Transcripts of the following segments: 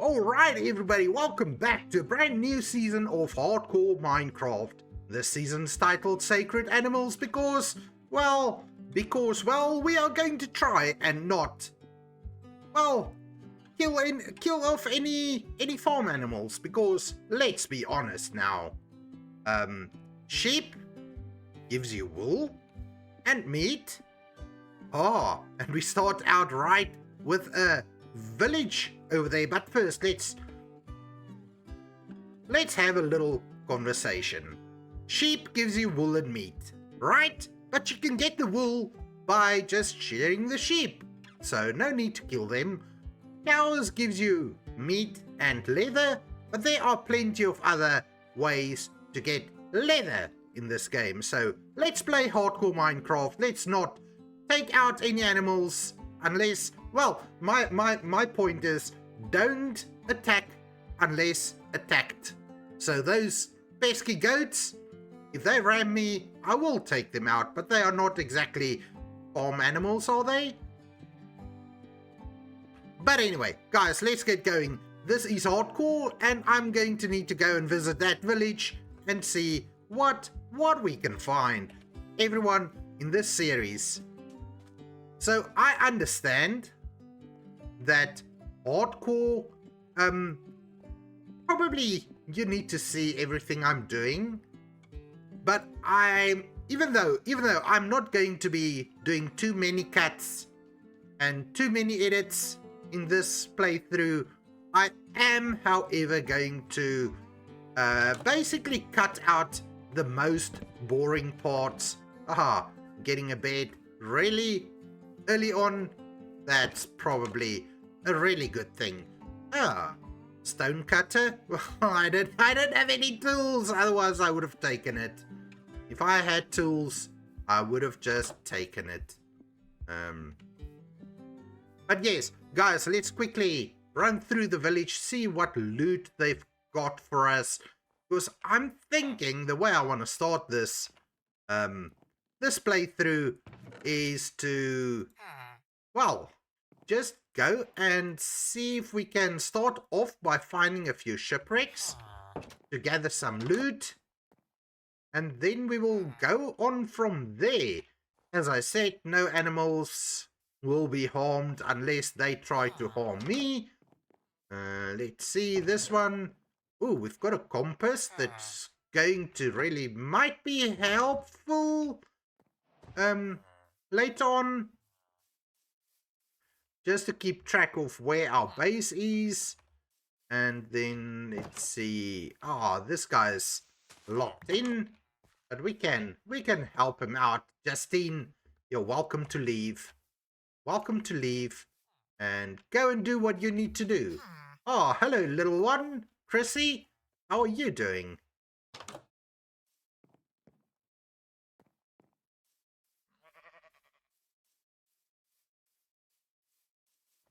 Alright everybody, welcome back to a brand new season of Hardcore Minecraft. This season's titled Sacred Animals because we are going to try and not, kill off any farm animals, because let's be honest now. Sheep gives you wool and meat. And we start out right with a village over there, but first let's have a little conversation. Sheep gives you wool and meat, right? But you can get the wool by just shearing the sheep, so no need to kill them. Cows gives you meat and leather, but there are plenty of other ways to get leather in this game. So let's play Hardcore Minecraft. Let's not take out any animals unless, my point is, don't attack unless attacked. So those pesky goats, if they ram me, I will take them out, but they are not exactly farm animals, are they? But anyway, guys, let's get going. This is Hardcore, and I'm going to need to go and visit that village and see what we can find. Everyone in this series. So I understand that Hardcore, probably you need to see everything I'm doing, but even though I'm not going to be doing too many cuts and too many edits in this playthrough, I am, however, going to basically cut out the most boring parts. Getting a bed really early on, that's probably a really good thing. Stone cutter? Well, I don't have any tools, otherwise I would have taken it. If I had tools, I would have just taken it. But yes, guys, let's quickly run through the village, see what loot they've got for us. Because I'm thinking the way I want to start this playthrough is to, just go and see if we can start off by finding a few shipwrecks to gather some loot, and then we will go on from there. As I said, no animals will be harmed unless they try to harm me. Let's see this one. Ooh, we've got a compass that's going to might be helpful later on, just to keep track of where our base is. And then let's see. This guy's locked in, but we can help him out. Justine, you're welcome to leave. Welcome to leave and go and do what you need to do. Hello, little one. Chrissy, how are you doing?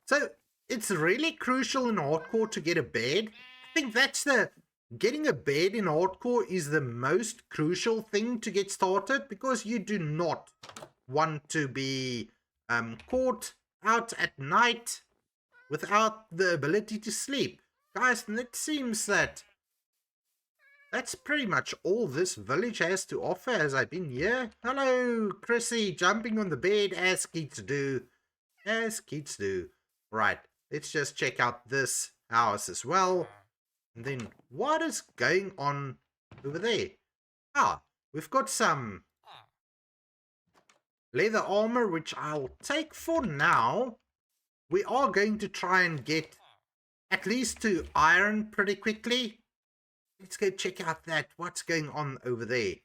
So, it's really crucial in Hardcore to get a bed. I think getting a bed in Hardcore is the most crucial thing to get started, because you do not want to be caught out at night without the ability to sleep. Guys, it seems that's pretty much all this village has to offer as I've been here. Hello, Chrissy, jumping on the bed as kids do. As kids do. Right, let's just check out this house as well. And then, what is going on over there? We've got some leather armor, which I'll take for now. We are going to try and get at least to iron pretty quickly. Let's go check out what's going on over there.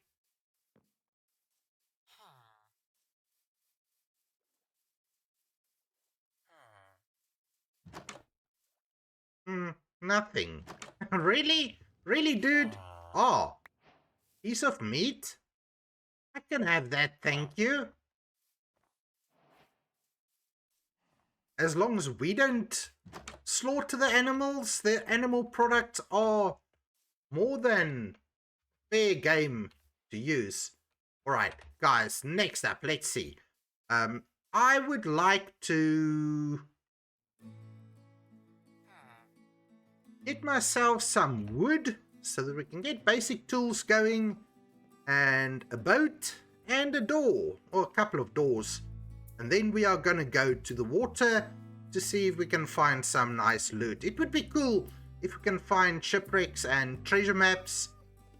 Nothing. Really? Really, dude? Piece of meat? I can have that, thank you. As long as we don't slaughter the animals, the animal products are more than fair game to use. Alright, guys, next up, let's see. I would like to get myself some wood so that we can get basic tools going, and a boat and a door, or a couple of doors. And then we are going to go to the water to see if we can find some nice loot. It would be cool if we can find shipwrecks and treasure maps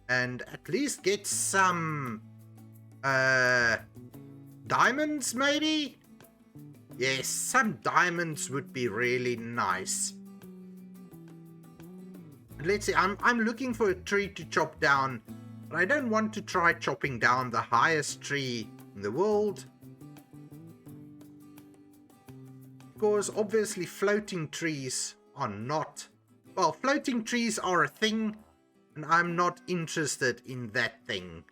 and at least get some diamonds maybe. Yes, some diamonds would be really nice. Let's see, I'm looking for a tree to chop down, but I don't want to try chopping down the highest tree in the world, because obviously floating trees are not, well, floating trees are a thing, and I'm not interested in that thing.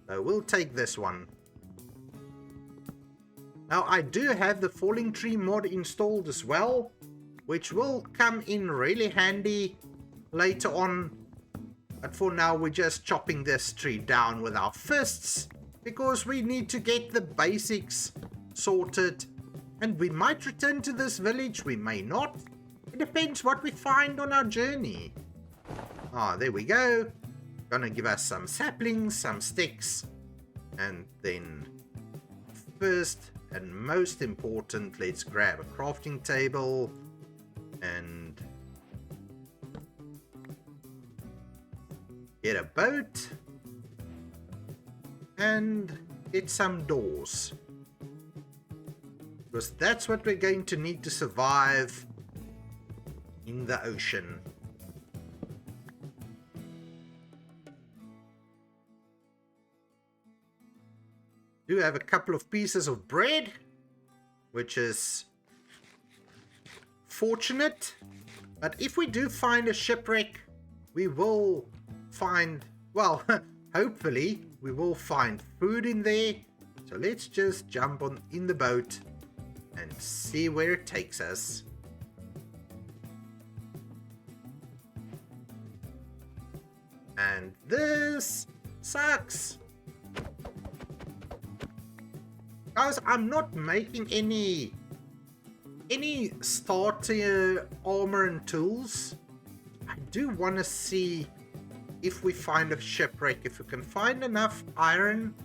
So we'll take this one. Now I do have the falling tree mod installed as well, which will come in really handy later on. But for now we're just chopping this tree down with our fists, because we need to get the basics sorted. And we might return to this village, we may not. It depends what we find on our journey. Ah, there we go. Gonna give us some saplings, some sticks. And then first and most important, let's grab a crafting table and get a boat and get some doors, because that's what we're going to need to survive in the ocean. Do have a couple of pieces of bread, which is fortunate. But if we do find a shipwreck, we will find, well, hopefully we will find food in there. So let's just jump on in the boat and see where it takes us. And this sucks. Guys, I'm not making any starter armor and tools. I do want to see if we find a shipwreck. If we can find enough iron,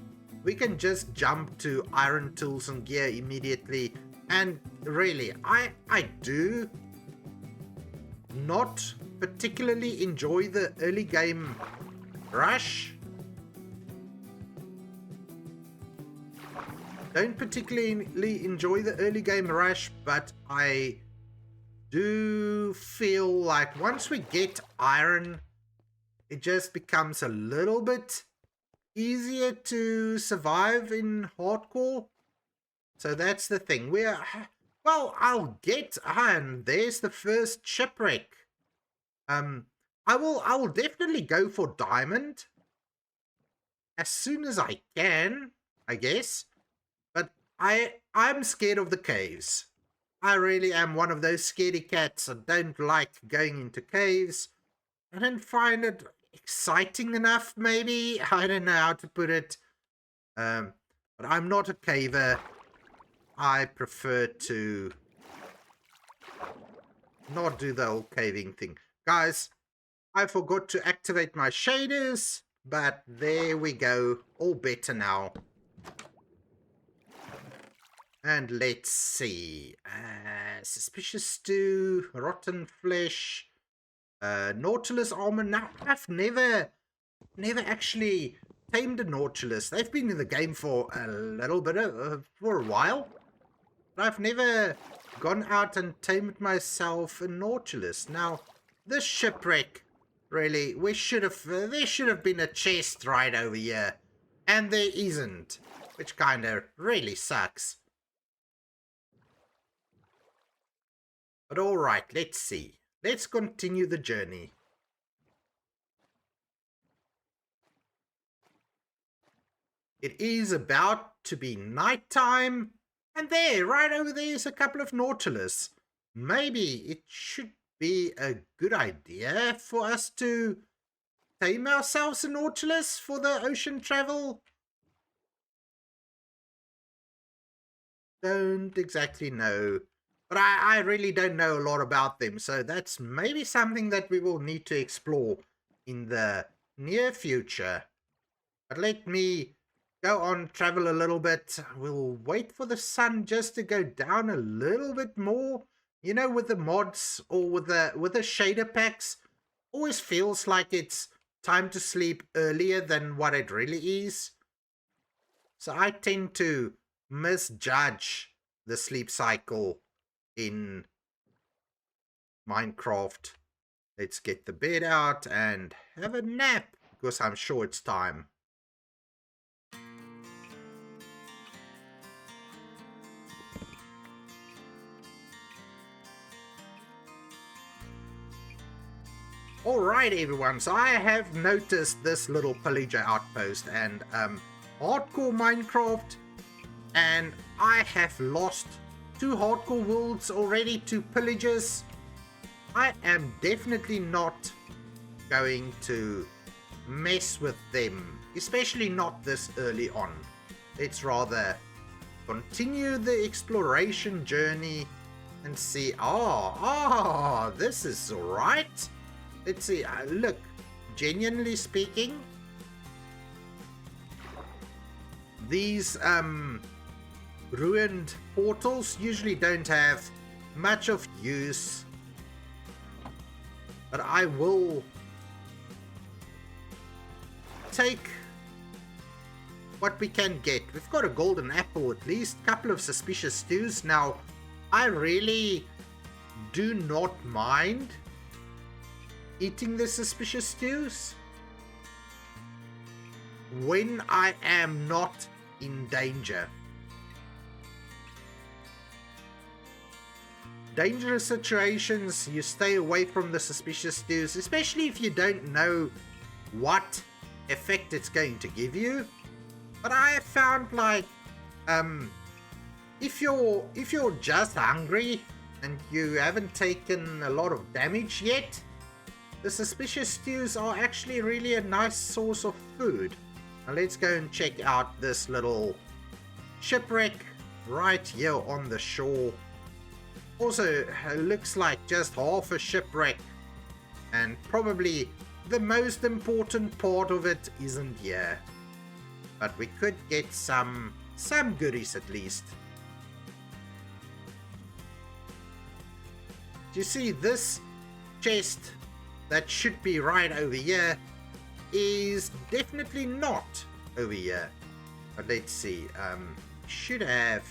we can just jump to iron tools and gear immediately. And really, I do not particularly enjoy the early game rush. Don't particularly enjoy the early game rush, but I do feel like once we get iron, it just becomes a little bit easier to survive in hardcore. So that's the thing. Well, I'll get iron. There's the first shipwreck. I will definitely go for diamond as soon as I can, I guess. But I'm scared of the caves. I really am one of those scaredy cats. I don't like going into caves. I don't find it exciting enough, maybe. I don't know how to put it. But I'm not a caver. I prefer to not do the whole caving thing. Guys, I forgot to activate my shaders, but there we go. All better now. And let's see. Suspicious stew, rotten flesh, Nautilus armor. Now, I've never actually tamed a Nautilus. They've been in the game for a little bit for a while, but I've never gone out and tamed myself a Nautilus. Now, this shipwreck, really, there should have been a chest right over here, and there isn't, which kind of really sucks. But alright, let's see. Let's continue the journey. It is about to be nighttime, and there, right over there is a couple of Nautilus. Maybe it should be a good idea for us to tame ourselves a Nautilus for the ocean travel. Don't exactly know. But I really don't know a lot about them, so that's maybe something that we will need to explore in the near future. But let me go on, travel a little bit. We'll wait for the sun just to go down a little bit more. You know, with the mods or with the shader packs, always feels like it's time to sleep earlier than what it really is. So I tend to misjudge the sleep cycle in Minecraft. Let's get the bed out and have a nap because I'm sure it's time. Alright everyone, so I have noticed this little pillager outpost and hardcore Minecraft, and I have lost 2 hardcore worlds already to pillagers. I am definitely not going to mess with them, especially not this early on. Let's rather continue the exploration journey and see. This is right. Let's see. Look, genuinely speaking, these ruined portals usually don't have much of use, but I will take what we can get. We've got a golden apple at least, a couple of suspicious stews. Now, I really do not mind eating the suspicious stews when I am not in danger. Dangerous situations, you stay away from the suspicious stews, especially if you don't know what effect it's going to give you. But I have found, like, if you're just hungry and you haven't taken a lot of damage yet, the suspicious stews are actually really a nice source of food. Now let's go and check out this little shipwreck right here on the shore. Also, it looks like just half a shipwreck, and probably the most important part of it isn't here. But we could get some goodies at least. You see, this chest that should be right over here is definitely not over here. But let's see. Should have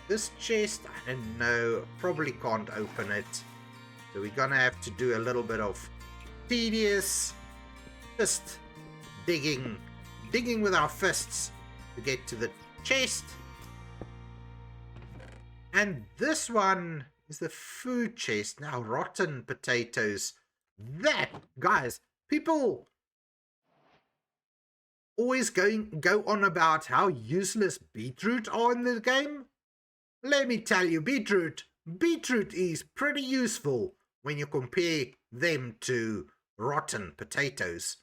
this chest. I don't know. Probably can't open it. So we're gonna have to do a little bit of tedious just digging with our fists to get to the chest. And this one is the food chest. Now, rotten potatoes. That, guys, people always go on about how useless beetroot are in the game. Let me tell you, beetroot is pretty useful when you compare them to rotten potatoes.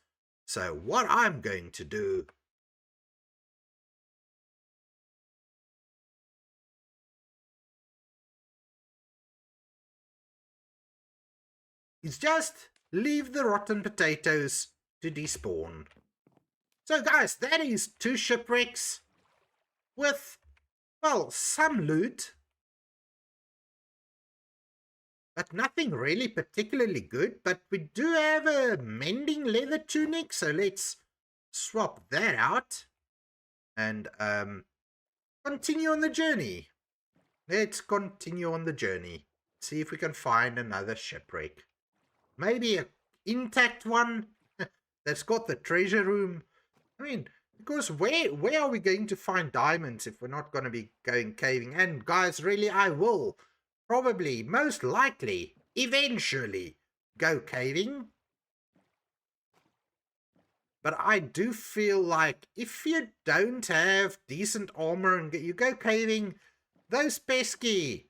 So what I'm going to do is just leave the rotten potatoes to despawn. So guys, that is 2 shipwrecks with, well, some loot, but nothing really particularly good. But we do have a mending leather tunic, so let's swap that out and continue on the journey. Let's continue on the journey. See if we can find another shipwreck. Maybe an intact one that's got the treasure room. I mean, because where are we going to find diamonds if we're not going to be going caving? And guys, really, I will probably, most likely, eventually go caving. But I do feel like if you don't have decent armor and you go caving, those pesky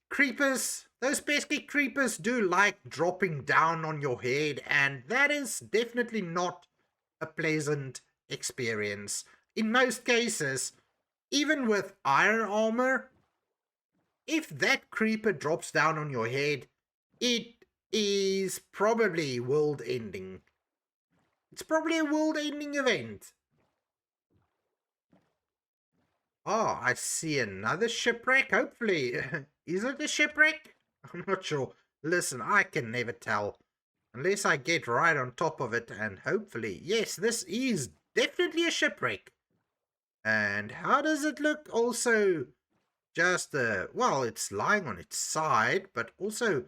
creepers, those pesky creepers do like dropping down on your head, and that is definitely not a pleasant experience. In most cases, even with iron armor, if that creeper drops down on your head, it is probably world ending. It's probably a world ending event. Oh, I see another shipwreck. Hopefully, is it a shipwreck? I'm not sure. Listen, I can never tell unless I get right on top of it, and hopefully, yes, this is definitely a shipwreck. And how does it look? Also, just well, it's lying on its side, but also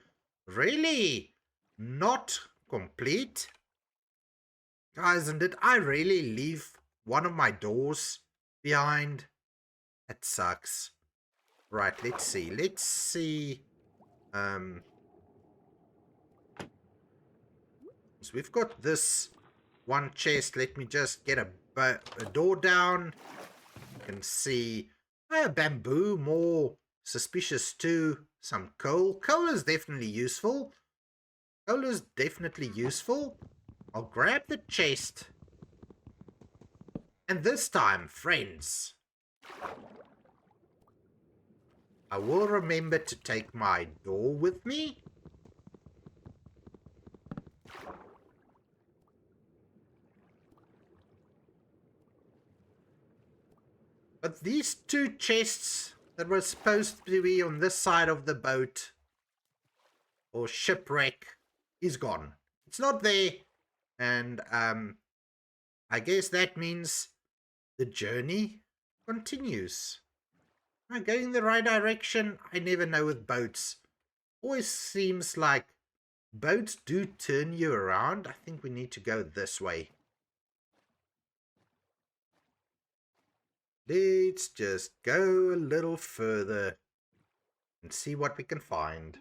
really not complete. Guys, and did I really leave one of my doors behind? That sucks. Right, let's see. Let's see. So we've got this one chest. Let me just get a door down. You can see bamboo, more suspicious too. Some coal. Coal is definitely useful. Coal is definitely useful. I'll grab the chest. And this time, friends, I will remember to take my door with me. But these two chests that were supposed to be on this side of the boat or shipwreck is gone. It's not there. And I guess that means the journey continues. Am I going the right direction? I never know with boats. Always seems like boats do turn you around. I think we need to go this way. Let's just go a little further and see what we can find.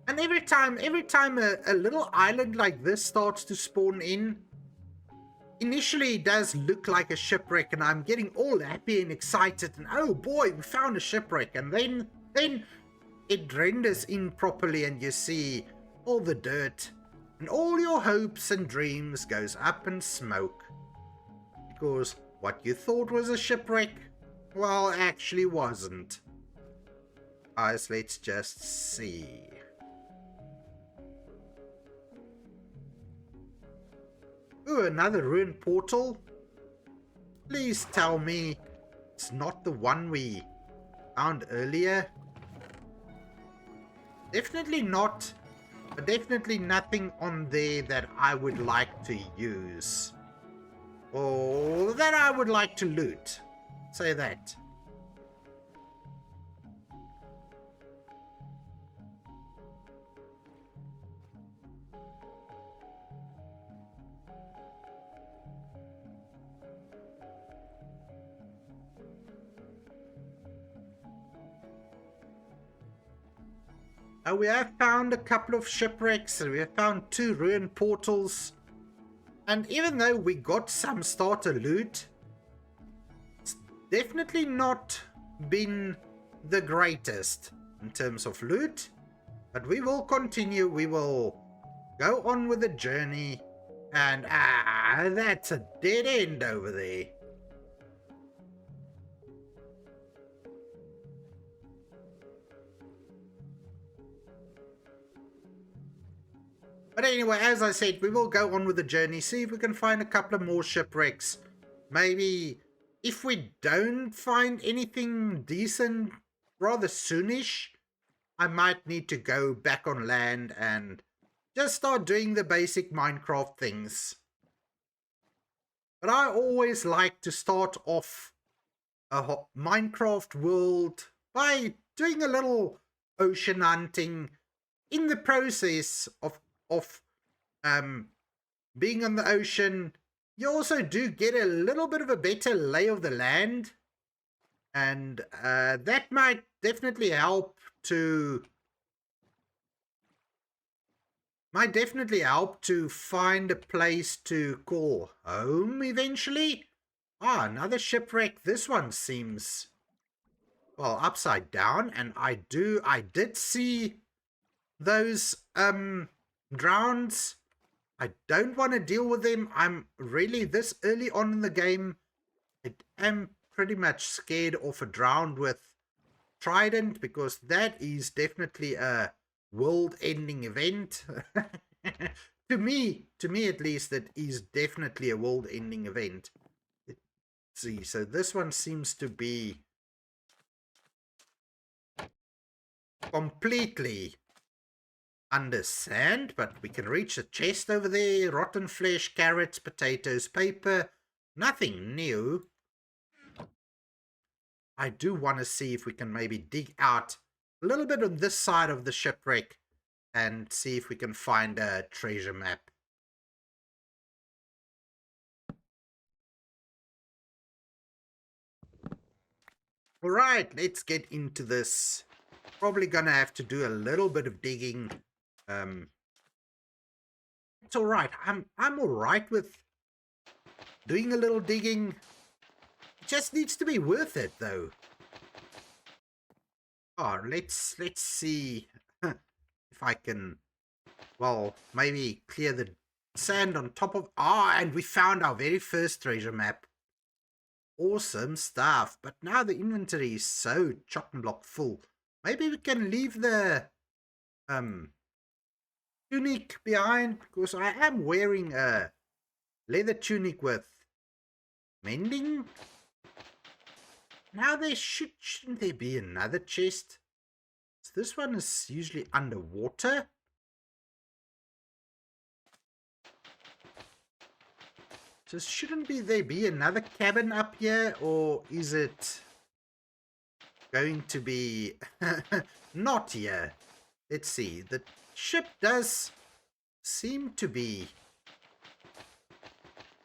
And every time a little island like this starts to spawn in, initially it does look like a shipwreck, and I'm getting all happy and excited, and oh boy, we found a shipwreck, and then it renders in properly, and you see all the dirt, and all your hopes and dreams goes up in smoke. Because what you thought was a shipwreck, well, actually wasn't. Guys, let's just see. Ooh, another ruined portal. Please tell me it's not the one we found earlier. Definitely not. But definitely nothing on there that I would like to use. Or that I would like to loot. Say that. We have found a couple of shipwrecks, and we have found 2 ruined portals. And even though we got some starter loot, it's definitely not been the greatest in terms of loot. But we will continue, we will go on with the journey. And that's a dead end over there. But anyway, as I said, we will go on with the journey, see if we can find a couple of more shipwrecks. Maybe if we don't find anything decent rather soonish, I might need to go back on land and just start doing the basic Minecraft things. But I always like to start off a Minecraft world by doing a little ocean hunting. In the process of being on the ocean, you also do get a little bit of a better lay of the land, and that might definitely help to find a place to call home eventually. Another shipwreck. This one seems well, upside down, and I did see those drowns. I don't want to deal with them. I'm really this early on in the game. I am pretty much scared of a drowned with Trident because that is definitely a world-ending event. To me at least, that is definitely a world-ending event. Let's see, so this one seems to be completely under sand, but we can reach the chest over there. Rotten flesh, carrots, potatoes, paper. Nothing new. I do want to see if we can maybe dig out a little bit on this side of the shipwreck and see if we can find a treasure map. All right, let's get into this. Probably gonna have to do a little bit of digging. It's all right. I'm all right with doing a little digging. It just needs to be worth it, though. Oh, let's see if I can, well, maybe clear the sand on top of... Ah, and we found our very first treasure map. Awesome stuff. But now the inventory is so chock-and-block full. Maybe we can leave the tunic behind, because I am wearing a leather tunic with mending. Now shouldn't there be another chest? So this one is usually underwater. So shouldn't there be another cabin up here, or is it going to be not here? Let's see. The ship does seem to be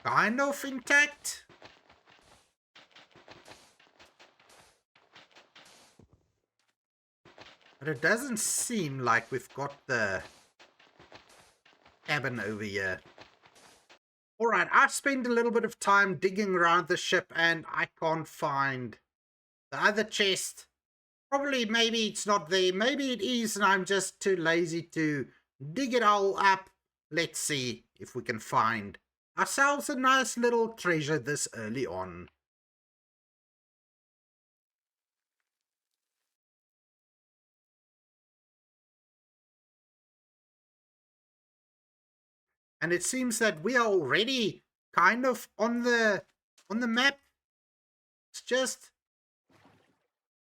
kind of intact. But it doesn't seem like we've got the cabin over here. Alright, I've spent a little bit of time digging around the ship and I can't find the other chest. Probably, maybe it's not there. Maybe it is and I'm just too lazy to dig it all up. Let's see if we can find ourselves a nice little treasure this early on. And it seems that we are already kind of on the map. It's just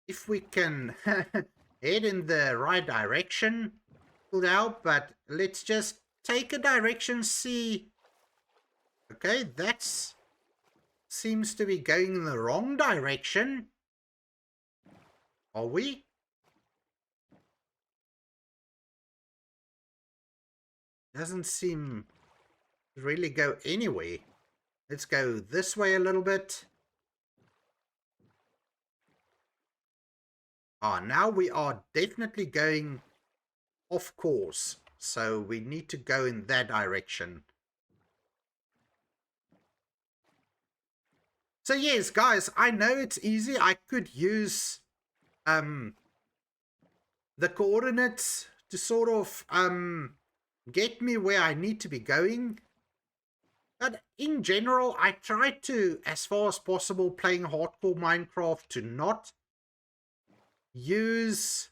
if we can head in the right direction, pulled out, but let's just take a direction, see. Okay, that's seems to be going in the wrong direction. Are we? Doesn't seem to really go anywhere. Let's go this way a little bit. Ah, now we are definitely going off course. So we need to go in that direction. So yes, guys, I know it's easy. I could use the coordinates to sort of get me where I need to be going. But in general, I try to, as far as possible, playing hardcore Minecraft, to not use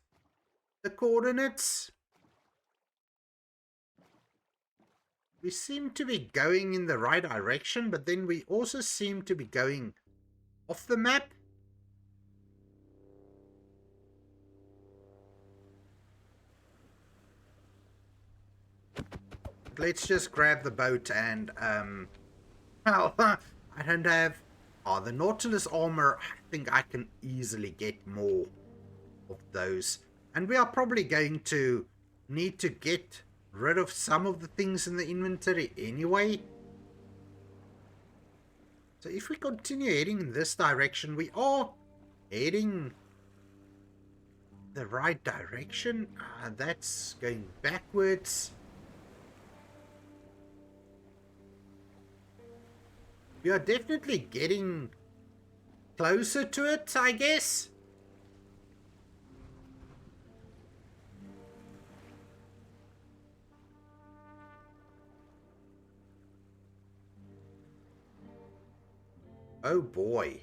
the coordinates. We seem to be going in the right direction, but then we also seem to be going off the map. Let's just grab the boat and well, I don't have the Nautilus armor. I think I can easily get more of those, and we are probably going to need to get rid of some of the things in the inventory anyway. So if we continue heading in this direction, we are heading the right direction. That's going backwards. We are definitely getting closer to it, I guess. Oh boy.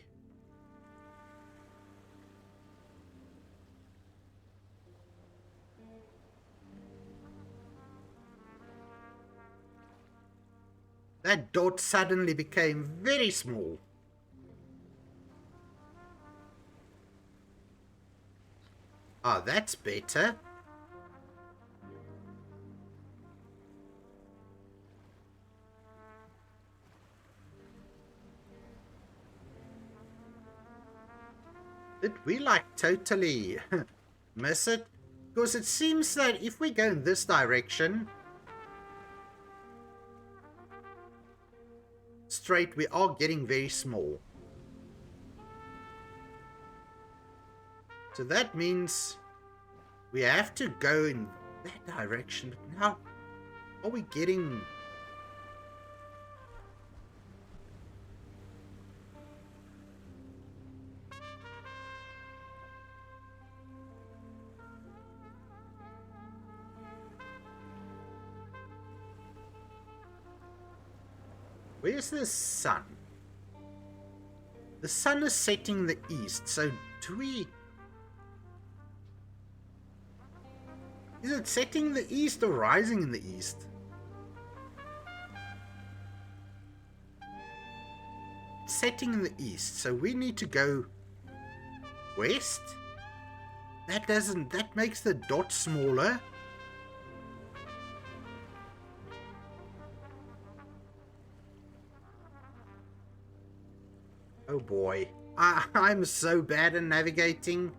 That dot suddenly became very small. Ah, that's better. Did we like totally miss it? Because it seems that if we go in this direction, straight, we are getting very small. So that means we have to go in that direction. But now, are we getting... Where's the sun? The sun is setting the east, so do we... Is it setting the east or rising in the east? It's setting in the east, so we need to go west? That makes the dot smaller. Oh boy. I'm so bad at navigating.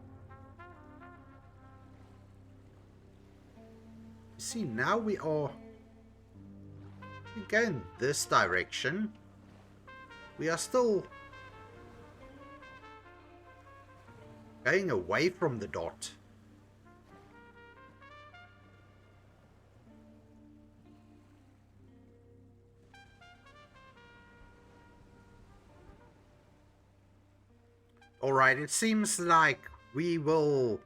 See, now we go in this direction. We are still going away from the dot. Alright, it seems like we will...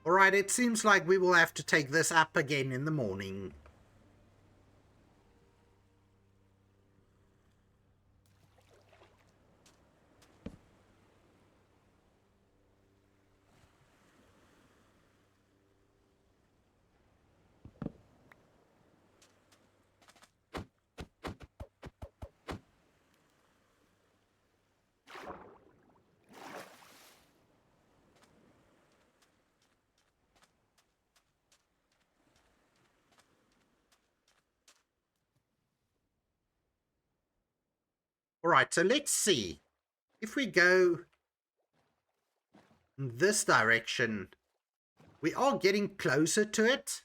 Alright, it seems like we will have to take this up again in the morning. Alright, so let's see. If we go in this direction, we are getting closer to it.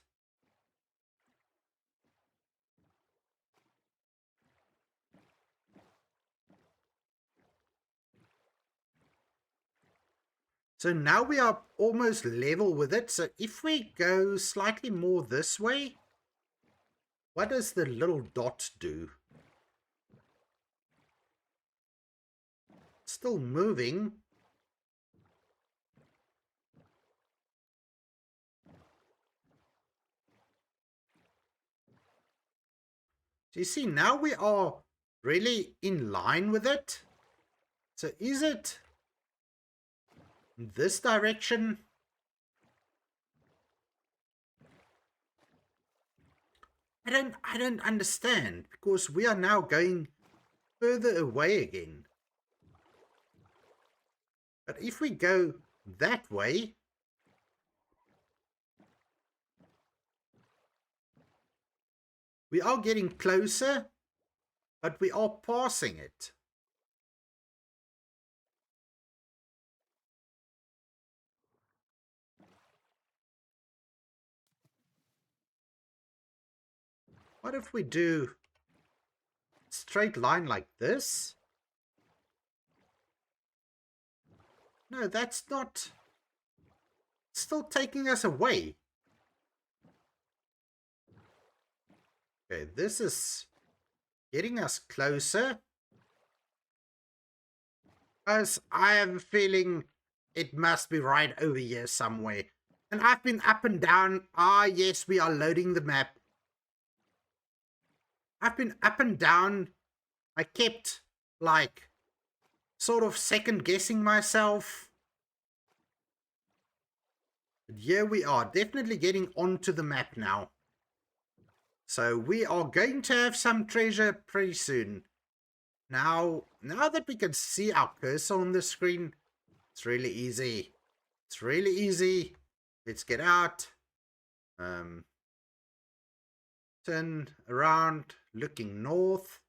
So now we are almost level with it. So if we go slightly more this way, what does the little dot do? Still moving. So you see, now we are really in line with it. So is it in this direction? I don't understand, because we are now going further away again. But if we go that way, we are getting closer, but we are passing it. What if we do straight line like this? No, that's not... It's still taking us away. Okay, this is getting us closer. As I have a feeling it must be right over here somewhere. And I've been up and down. Ah, yes, we are loading the map. I've been up and down. I kept, like, sort of second guessing myself. But here we are, definitely getting onto the map now. So we are going to have some treasure pretty soon. Now that we can see our cursor on the screen, it's really easy. It's really easy. Let's get out. Turn around, looking north.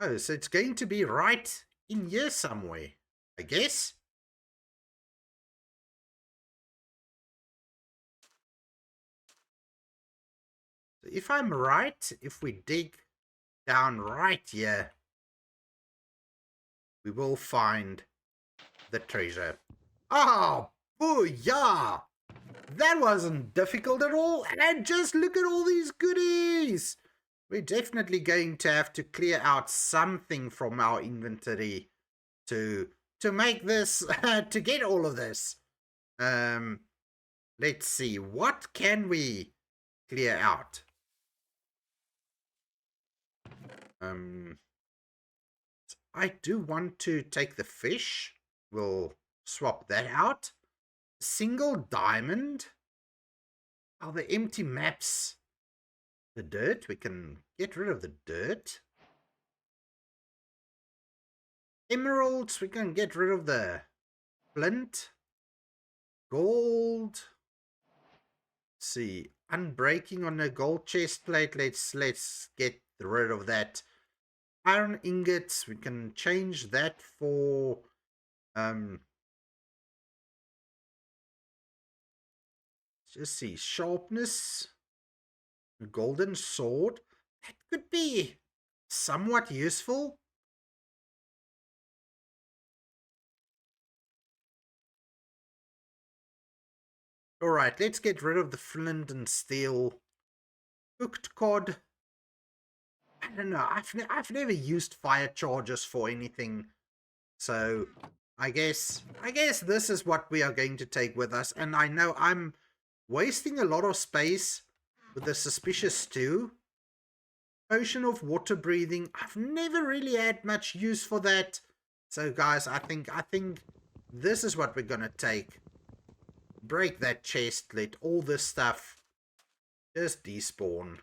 Oh, so it's going to be right in here somewhere, I guess. So if I'm right, if we dig down right here, we will find the treasure. Oh, booyah! That wasn't difficult at all. And just look at all these goodies. We're definitely going to have to clear out something from our inventory to make this, to get all of this. Let's see. What can we clear out? I do want to take the fish. We'll swap that out. Single diamond. Oh, the empty maps. The dirt. We can get rid of the dirt. Emeralds. We can get rid of the flint. Gold. Let's see. Unbreaking on a gold chest plate. Let's get rid of that. Iron ingots. We can change that for just see, sharpness, a golden sword. That could be somewhat useful. Alright, let's get rid of the flint and steel. Cooked cod. I don't know, I've never used fire charges for anything. So I guess this is what we are going to take with us. And I know I'm wasting a lot of space with the suspicious stew. Potion of water breathing. I've never really had much use for that. So guys, I think this is what we're gonna take. Break that chest, let all this stuff just despawn.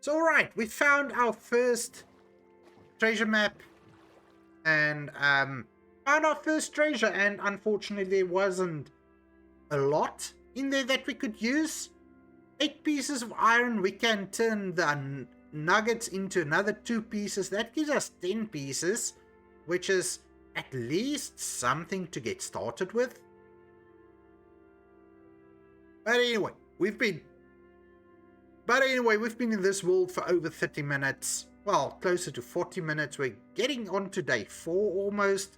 So alright, we found our first treasure map. And found our first treasure, and unfortunately there wasn't a lot in there that we could use. 8 pieces of iron. We can turn the nuggets into another 2 pieces. That gives us 10 pieces, which is at least something to get started with. But anyway, we've been in this world for over 30 minutes. Well, closer to 40 minutes. We're getting on to day 4 almost.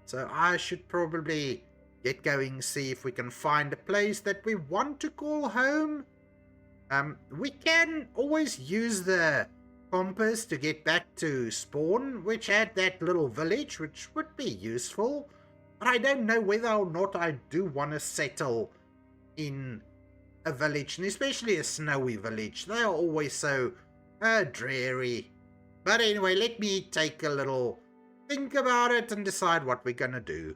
So I should probably get going, see if we can find a place that we want to call home. We can always use the compass to get back to spawn, which had that little village, which would be useful. But I don't know whether or not I do want to settle in a village, and especially a snowy village. They are always so dreary. But anyway, let me take a little think about it and decide what we're gonna do.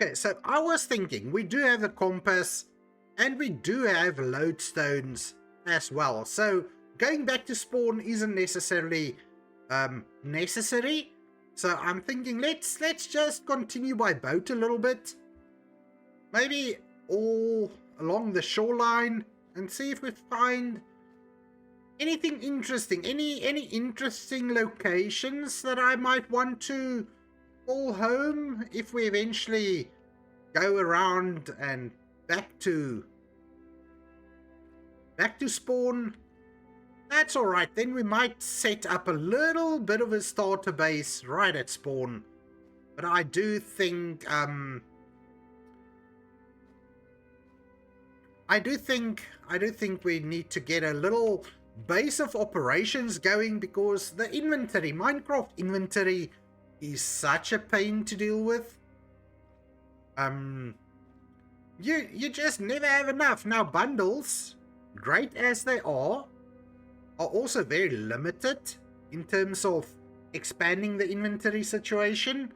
Okay, so I was thinking, we do have a compass and we do have lodestones as well. So going back to spawn isn't necessarily necessary. So I'm thinking let's just continue by boat a little bit. Maybe all along the shoreline and see if we find anything interesting. Any interesting locations that I might want to call home if we eventually go around and back to spawn. That's alright, then we might set up a little bit of a starter base right at spawn. But I do think, I do think we need to get a little base of operations going, because the inventory, Minecraft inventory, is such a pain to deal with. You just never have enough. Now bundles, great as they are also very limited in terms of expanding the inventory situation,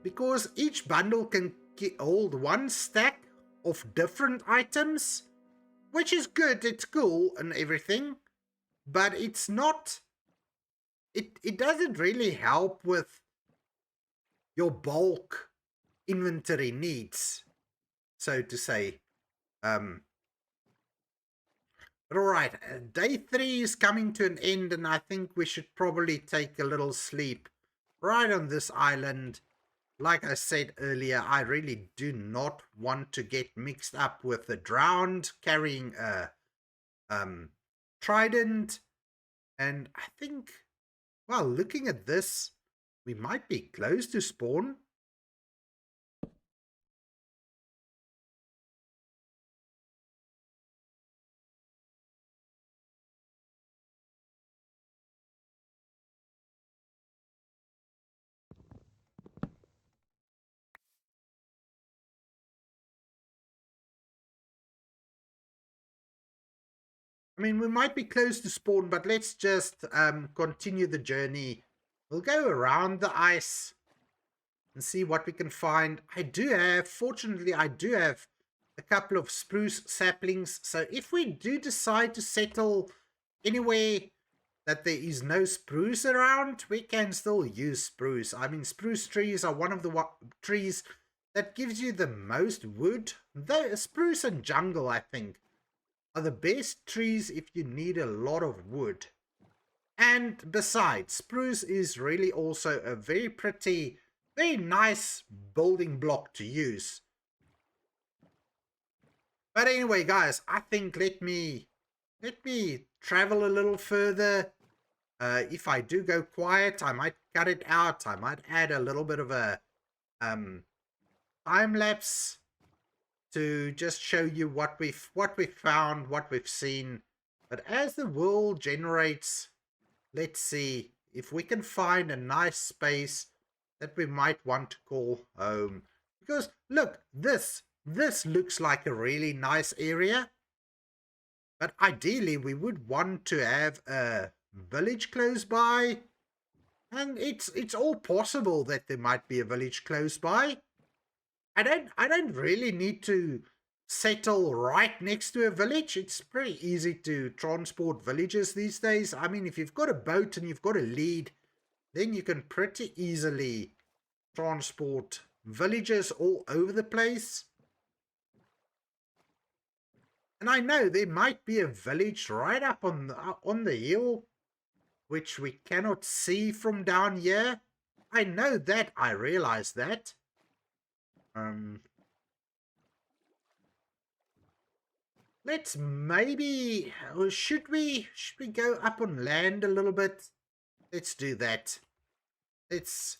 because each bundle can hold one stack of different items, which is good, it's cool and everything, but it's not, it doesn't really help with your bulk inventory needs, so to say. But alright, day 3 is coming to an end, and I think we should probably take a little sleep right on this island. Like I said earlier, I really do not want to get mixed up with the drowned carrying a trident. And I think, well, looking at this, we might be close to spawn. I mean, we might be close to spawn, but let's just continue the journey. We'll go around the ice and see what we can find. Fortunately, I do have a couple of spruce saplings. So if we do decide to settle anywhere that there is no spruce around, we can still use spruce. I mean, spruce trees are one of the trees that gives you the most wood. Though spruce and jungle, I think, are the best trees if you need a lot of wood. And besides, spruce is really also a very pretty, very nice building block to use. But anyway, guys, I think let me travel a little further. If I do go quiet, I might cut it out. I might add a little bit of a time lapse to just show you what we've found, what we've seen. But as the world generates, let's see if we can find a nice space that we might want to call home. Because look, this looks like a really nice area. But ideally we would want to have a village close by. And it's all possible that there might be a village close by. I don't really need to settle right next to a village. It's pretty easy to transport villages these days. I mean, if you've got a boat and you've got a lead, then you can pretty easily transport villages all over the place. And I know there might be a village right up on the hill, which we cannot see from down here. I know that, I realize that. Let's maybe, or should we go up on land a little bit? Let's do that. Let's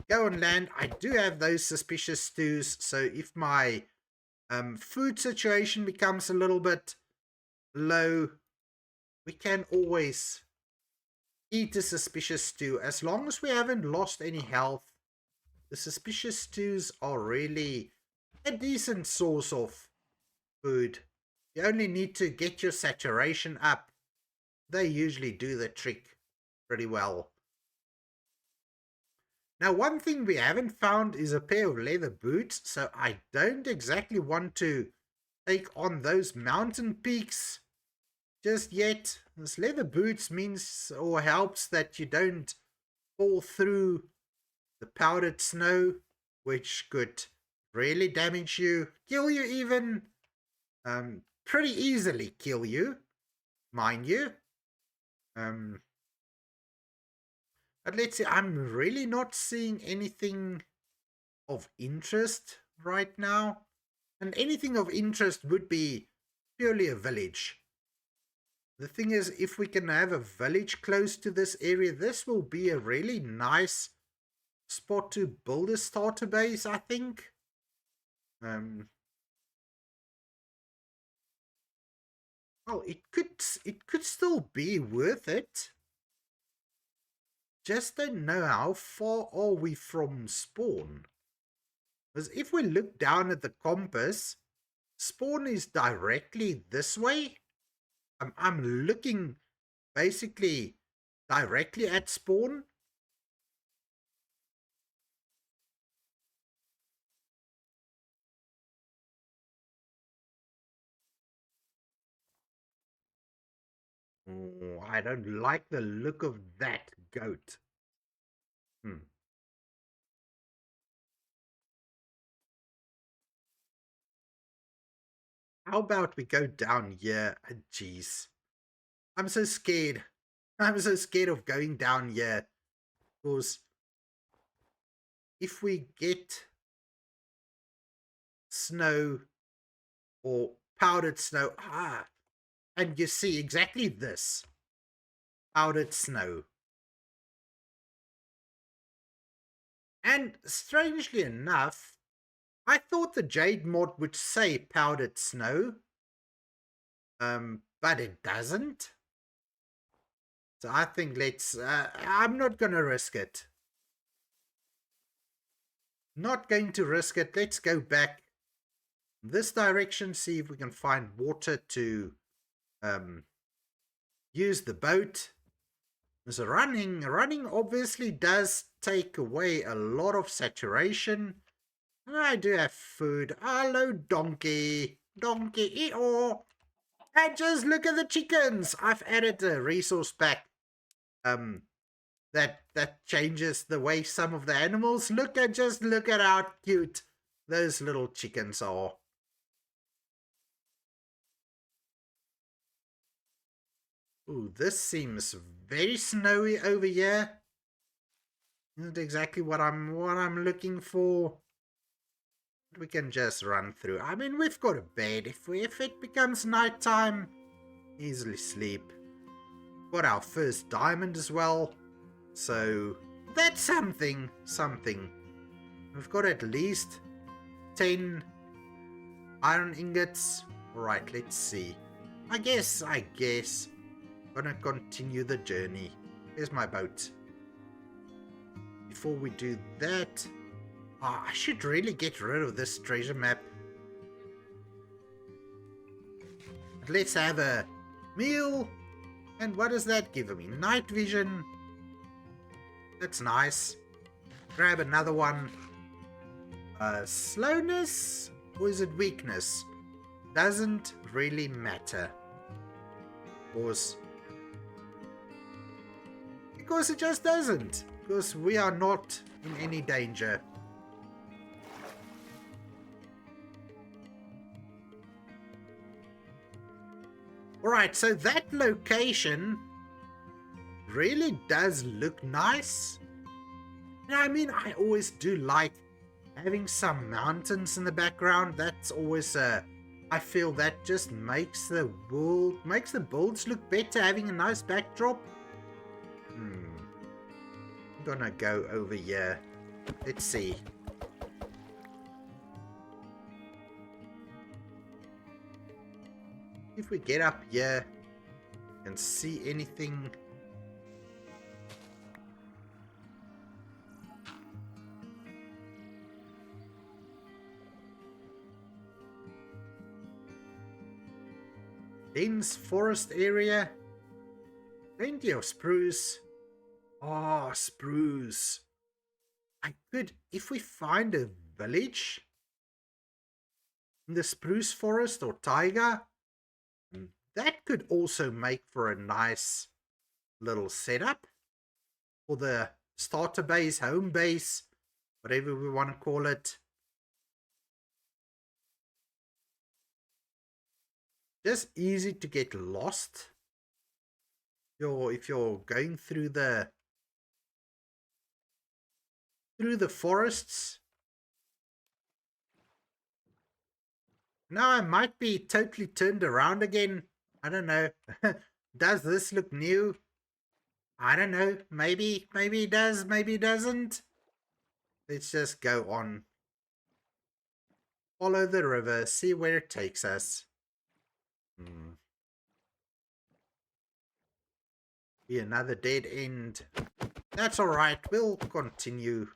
go on land. I do have those suspicious stews, so if my food situation becomes a little bit low, we can always eat a suspicious stew. As long as we haven't lost any health, the suspicious stews are really a decent source of food. You only need to get your saturation up. They usually do the trick pretty well. Now, one thing we haven't found is a pair of leather boots, so I don't exactly want to take on those mountain peaks just yet. This leather boots means or helps that you don't fall through the powdered snow, which could really damage you, kill you even, pretty easily kill you, mind you. But let's see, I'm really not seeing anything of interest right now. And anything of interest would be purely a village. The thing is, if we can have a village close to this area, this will be a really nice spot to build a starter base, I think. Well, it could still be worth it. Just don't know how far are we from spawn. Because if we look down at the compass, spawn is directly this way. I'm looking basically directly at spawn. Oh, I don't like the look of that goat. Hmm. How about we go down here? Jeez. I'm so scared. I'm so scared of going down here. Because if we get snow or powdered snow, and you see exactly this powdered snow. And strangely enough, I thought the Jade mod would say powdered snow, but it doesn't. So I think I'm not gonna risk it. Not going to risk it. Let's go back this direction, see if we can find water to use the boat. Because running obviously does take away a lot of saturation. And I do have food. Hello, donkey. Donkey, eat-all. And just look at the chickens. I've added a resource pack that changes the way some of the animals look. And just look at how cute those little chickens are. Ooh, this seems very snowy over here. Isn't exactly what I'm looking for. We can just run through. I mean, we've got a bed. If it becomes nighttime, easily sleep. Got our first diamond as well. So that's something. We've got at least 10 iron ingots. Alright, let's see. I guess. Gonna continue the journey. Here's my boat. Before we do that, I should really get rid of this treasure map. But let's have a meal. And what does that give me? Night vision. That's nice. Grab another one. Slowness? Or is it weakness? Doesn't really matter. Because it just doesn't. Because we are not in any danger. Alright, so that location really does look nice. And I mean, I always do like having some mountains in the background. That's always I feel that just makes the builds look better, having a nice backdrop. I'm gonna go over here. Let's see. If we get up here and see anything. Dense forest area. Plenty of spruce. Oh, spruce. I could, if we find a village in the spruce forest or taiga, that could also make for a nice little setup for the starter base, home base, whatever we want to call it. Just easy to get lost. If you're going through the forests. Now I might be totally turned around again. I don't know. Does this look new? I don't know. Maybe it does, maybe it doesn't. Let's just go on. Follow the river, see where it takes us. Be another dead end. That's alright, we'll continue.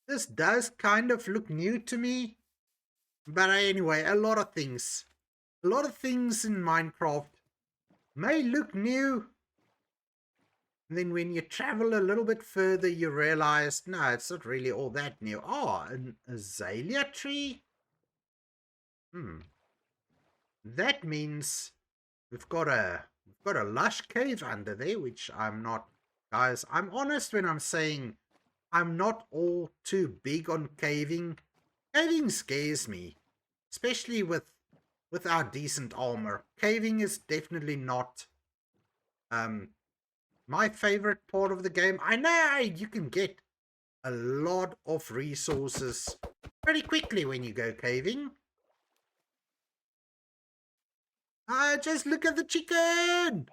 This does kind of look new to me. But anyway, a lot of things. A lot of things in Minecraft may look new. And then when you travel a little bit further, you realize, no, it's not really all that new. Oh, an azalea tree? That means we've got a lush cave under there, which I'm not, guys, I'm honest when I'm saying I'm not all too big on caving. Caving scares me, especially with our decent armor. Caving is definitely not my favorite part of the game. I know you can get a lot of resources pretty quickly when you go caving. Just look at the chicken!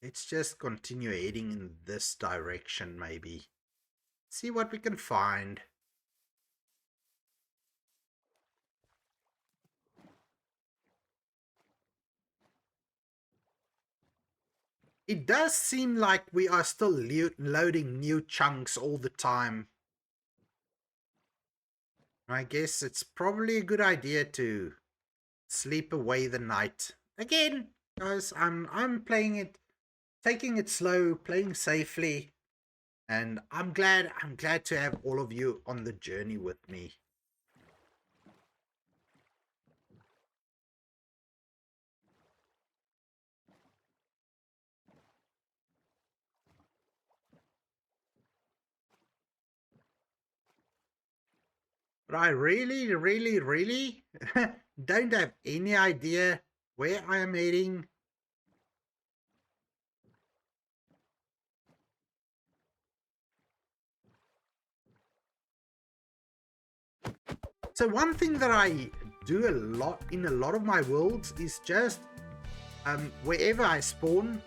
Let's just continue heading in this direction, maybe. See what we can find. It does seem like we are still loading new chunks all the time. I guess it's probably a good idea to sleep away the night. Again, guys, I'm playing it, taking it slow, playing safely, and I'm glad to have all of you on the journey with me. But I really don't have any idea where I am heading. So one thing that I do a lot in a lot of my worlds is just wherever I spawn,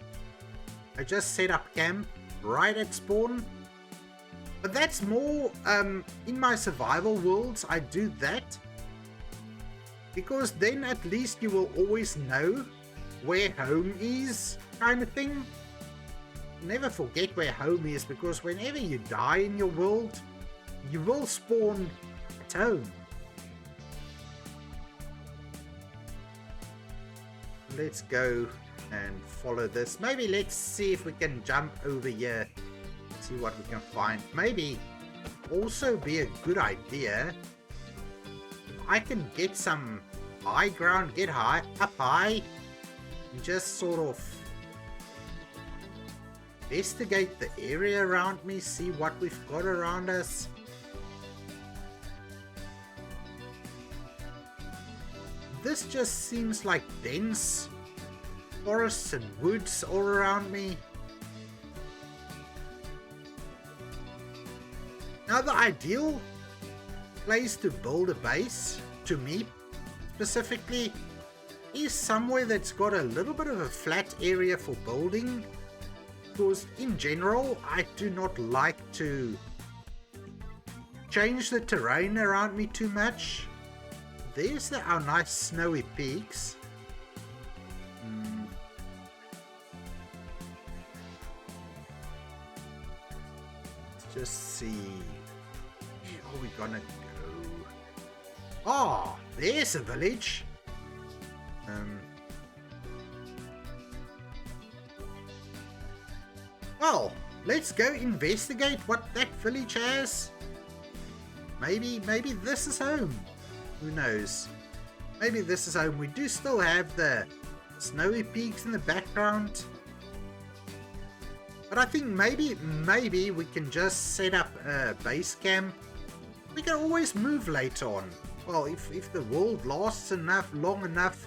I just set up camp right at spawn. But that's more in my survival worlds. I do that because then at least you will always know where home is, kind of thing. Never forget where home is, because whenever you die in your world, you will spawn at home. Let's go and follow this. Maybe let's see if we can jump over here, see what we can find. Maybe also be a good idea if I can get some high ground, get high, up high, and just sort of investigate the area around me, see what we've got around us. This just seems like dense forests and woods all around me. Now the ideal place to build a base, to me specifically, is somewhere that's got a little bit of a flat area for building, because in general I do not like to change the terrain around me too much. There's our nice snowy peaks. Let's just see. Where are we gonna go? Oh, there's a village. Well, let's go investigate what that village has. Maybe this is home. Who knows? Maybe this is home. We do still have the snowy peaks in the background. But I think maybe we can just set up a base camp We can always move later on. Well, if the world lasts long enough,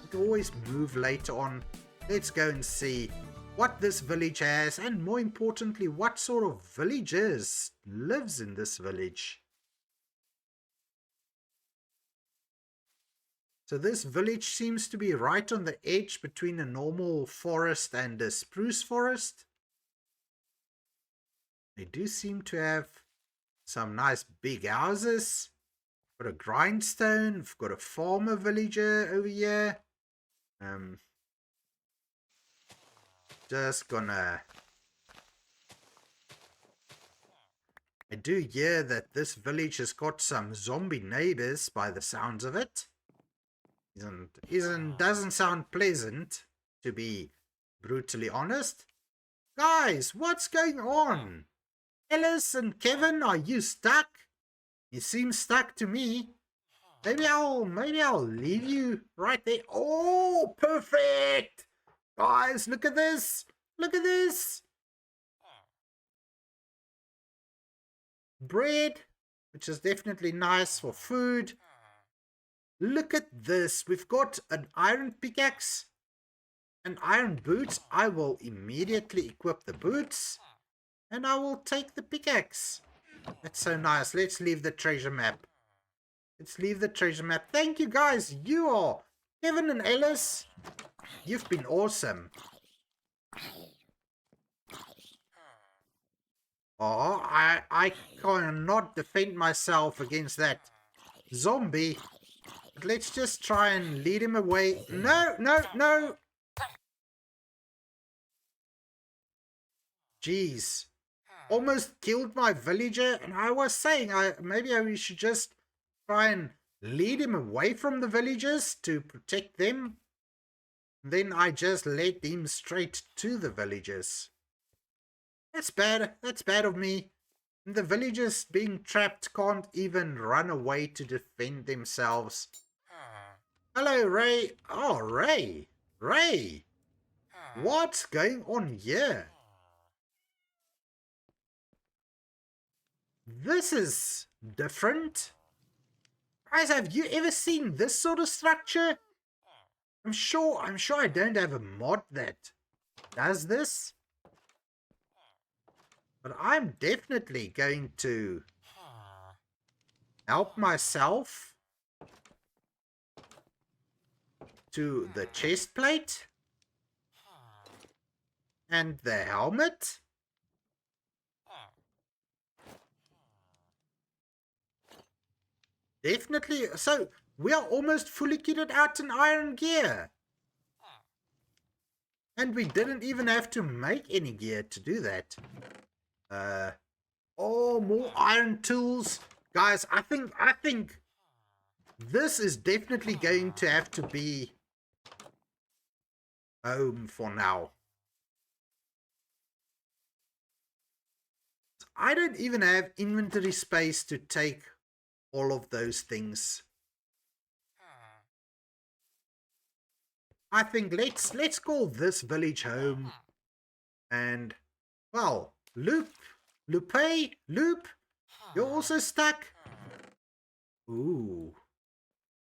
we can always move later on. Let's go and see what this village has, and more importantly, what sort of villagers lives in this village. So this village seems to be right on the edge between a normal forest and a spruce forest. They do seem to have some nice big houses. Got a grindstone. We've got a farmer villager over here. Just gonna... I do hear that this village has got some zombie neighbors by the sounds of it. Doesn't sound pleasant, to be brutally honest. Guys, what's going on? Ellis and Kevin, are you stuck? You seem stuck to me. Maybe I'll leave you right there. Oh, perfect! Guys, look at this. Look at this. Bread, which is definitely nice for food. Look at this. We've got an iron pickaxe and iron boots. I will immediately equip the boots and I will take the pickaxe. That's so nice. Let's leave the treasure map. Let's leave the treasure map. Thank you guys. You are Kevin and Ellis. You've been awesome. Oh, I cannot defend myself against that zombie. But let's just try and lead him away. No, no, no. Jeez. Almost killed my villager. And I was saying, maybe we should just try and lead him away from the villagers to protect them. Then I just led him straight to the villagers. That's bad. That's bad of me. The villagers being trapped can't even run away to defend themselves. Hello, Ray. Oh, Ray. Ray. What's going on here? This is different. Guys, have you ever seen this sort of structure? I'm sure I don't have a mod that does this. But I'm definitely going to help myself to the chest plate and the helmet. Definitely. So we are almost fully kitted out in iron gear. And we didn't even have to make any gear to do that. Oh, more iron tools. Guys, I think this is definitely going to have to be home for now. I don't even have inventory space to take all of those things. I think let's call this village home. And, well, Loop, you're also stuck. Ooh,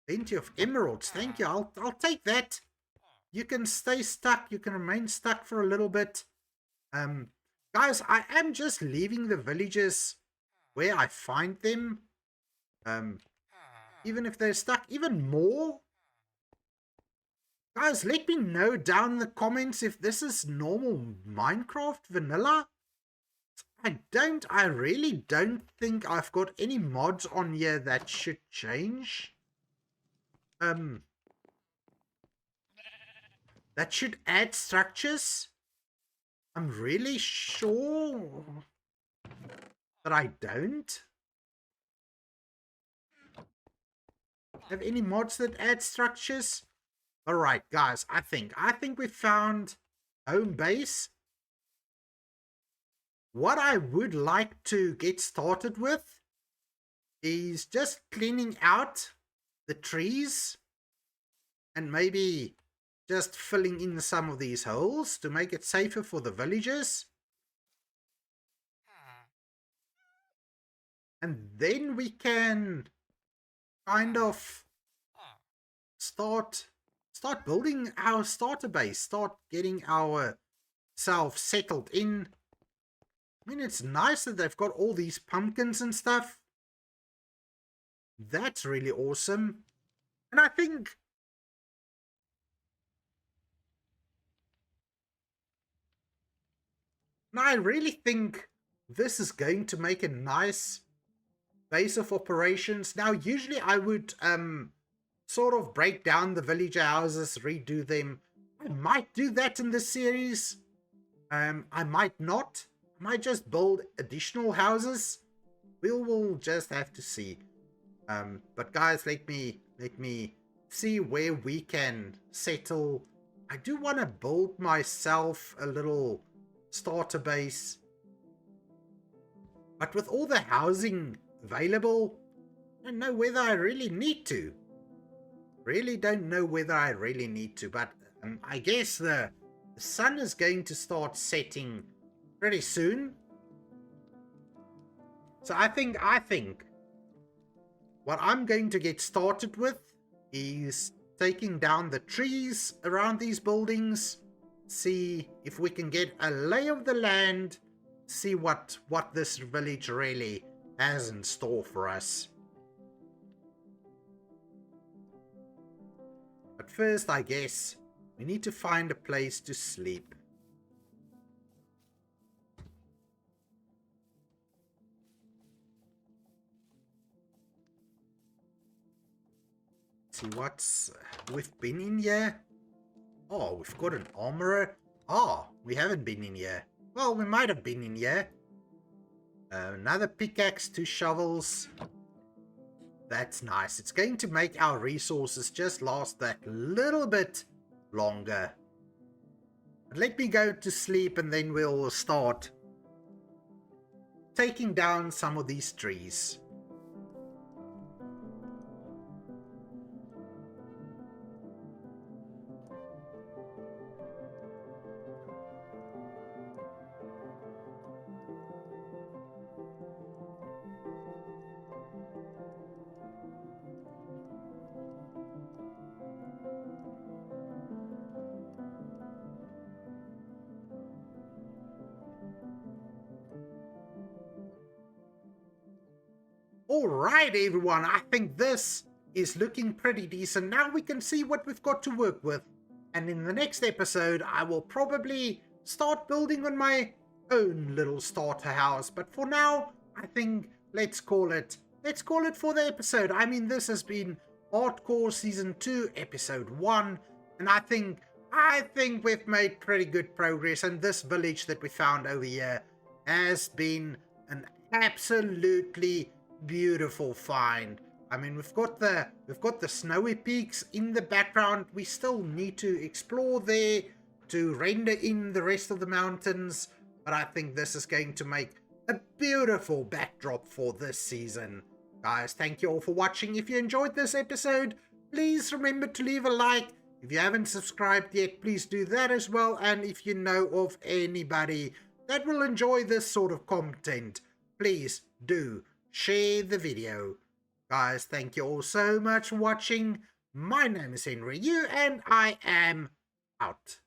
plenty of emeralds. Thank you. I'll take that. You can stay stuck. You can remain stuck for a little bit. Guys, I am just leaving the villages where I find them. Even if they're stuck, even more. Guys, let me know down in the comments if this is normal Minecraft vanilla. I really don't think I've got any mods on here that should change. That should add structures. I'm really sure that I don't have any mods that add structures. Alright, guys, I think we found home base. What I would like to get started with is just cleaning out the trees and maybe just filling in some of these holes to make it safer for the villagers. And then we can kind of start building our starter base, start getting ourselves settled in. I mean, it's nice that they've got all these pumpkins and stuff. That's really awesome. And I really think this is going to make a nice base of operations. Now, usually I would sort of break down the villager houses, redo them. I might do that in this series. I might not. I might just build additional houses. We'll just have to see. But guys, let me see where we can settle. I do want to build myself a little starter base. But with all the housing available, I don't know whether I really need to. Really don't know whether I really need to, but I guess the sun is going to start setting pretty soon. So I think what I'm going to get started with is taking down the trees around these buildings, see if we can get a lay of the land, see what this village really has in store for us. But first, I guess, we need to find a place to sleep. See what's we've been in here. Oh, we've got an armorer. Oh, we haven't been in here. Well, we might have been in here. Another pickaxe, 2 shovels. That's nice. It's going to make our resources just last that little bit longer. But let me go to sleep and then we'll start taking down some of these trees. Alright everyone, I think this is looking pretty decent. Now we can see what we've got to work with. And in the next episode, I will probably start building on my own little starter house. But for now, I think let's call it for the episode. I mean, this has been Hardcore Season 2, Episode 1. And I think we've made pretty good progress. And this village that we found over here has been an absolutely beautiful find. I mean, we've got the snowy peaks in the background. We still need to explore there to render in the rest of the mountains, but I think this is going to make a beautiful backdrop for this season. Guys, thank you all for watching. If you enjoyed this episode, please remember to leave a like. If you haven't subscribed yet, please do that as well. And if you know of anybody that will enjoy this sort of content, please do share the video. Guys, thank you all so much for watching. My name is Henry Yu, and I am out.